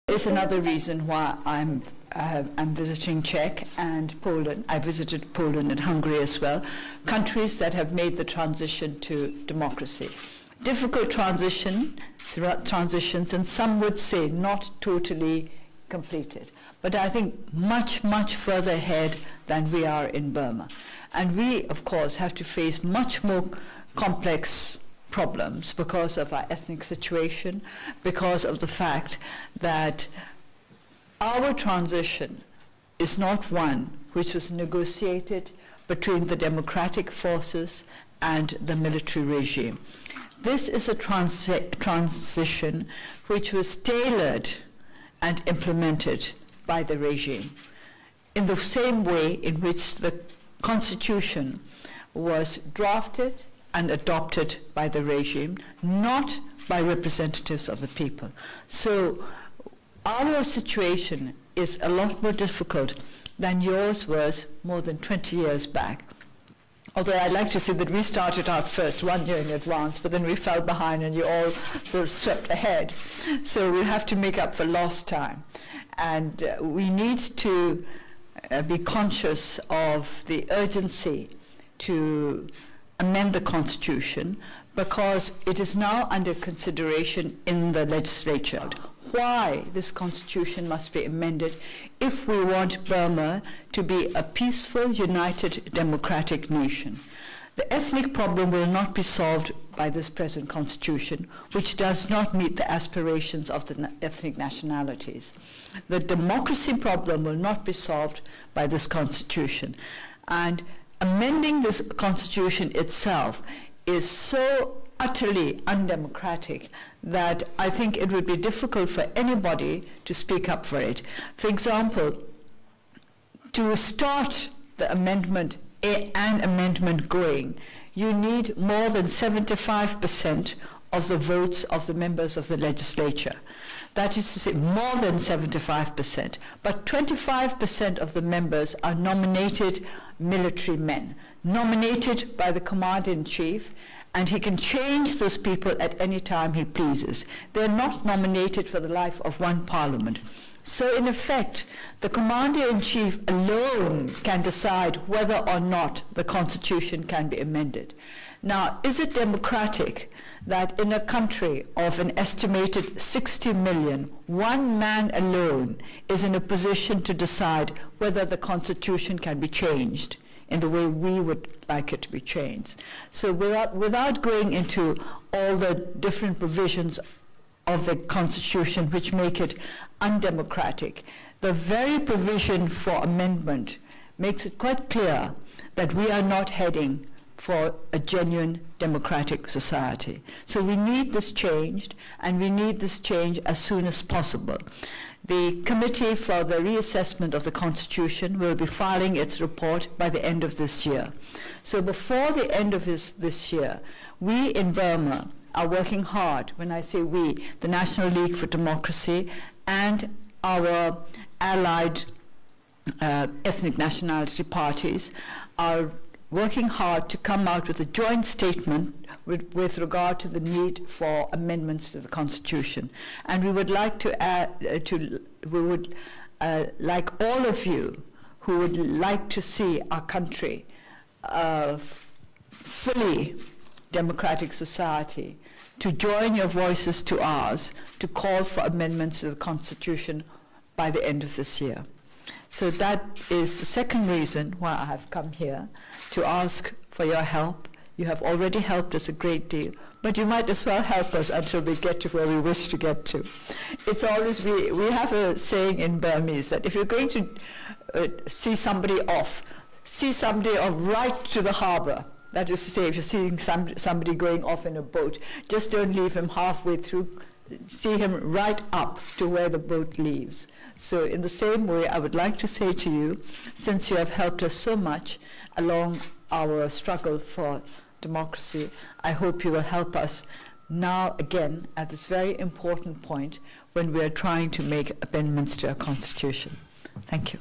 Is another reason why I'm visiting Czech and Poland. I visited Poland and Hungary as well, countries that have made the transition to democracy. Difficult transitions, and some would say not totally completed. But I think much, much further ahead than we are in Burma. And we, of course, have to face much more complex problems because of our ethnic situation, because of the fact that our transition is not one which was negotiated between the democratic forces and the military regime. This is a transition which was tailored and implemented by the regime in the same way in which the Constitution was drafted and adopted by the regime, not by representatives of the people. So our situation is a lot more difficult than yours was more than 20 years back. Although I'd like to say that we started out first 1 year in advance, but then we fell behind and you all sort of swept ahead. So we'll have to make up for lost time. And we need to be conscious of the urgency to amend the Constitution because it is now under consideration in the legislature. Why this Constitution must be amended if we want Burma to be a peaceful, united, democratic nation. The ethnic problem will not be solved by this present Constitution, which does not meet the aspirations of the ethnic nationalities. The democracy problem will not be solved by this Constitution. And amending this Constitution itself is so utterly undemocratic that I think it would be difficult for anybody to speak up for it. For example, to start the amendment going, you need more than 75% of the votes of the members of the legislature. That is to say, more than 75%. But 25% of the members are nominated military men, nominated by the commander-in-chief, and he can change those people at any time he pleases. They're not nominated for the life of one parliament. So in effect, the commander-in-chief alone can decide whether or not the Constitution can be amended. Now, is it democratic that in a country of an estimated 60 million, one man alone is in a position to decide whether the Constitution can be changed in the way we would like it to be changed? So without going into all the different provisions of the Constitution which make it undemocratic, the very provision for amendment makes it quite clear that we are not heading for a genuine democratic society. So we need this changed, and we need this change as soon as possible. The Committee for the Reassessment of the Constitution will be filing its report by the end of this year. So before the end of this year, we in Burma are working hard. When I say we, the National League for Democracy and our allied ethnic nationality parties are working hard to come out with a joint statement with regard to the need for amendments to the Constitution. And we would like to like all of you who would like to see our country fully democratic society, to join your voices to ours to call for amendments to the Constitution by the end of this year. So that is the second reason why I have come here, to ask for your help. You have already helped us a great deal, but you might as well help us until we get to where we wish to get to. It's always, we have a saying in Burmese that if you're going to see somebody off right to the harbor. That is to say, if you're seeing somebody going off in a boat, just don't leave him halfway through. See him right up to where the boat leaves. So in the same way, I would like to say to you, since you have helped us so much along our struggle for democracy, I hope you will help us now again at this very important point when we are trying to make amendments to our Constitution. Thank you.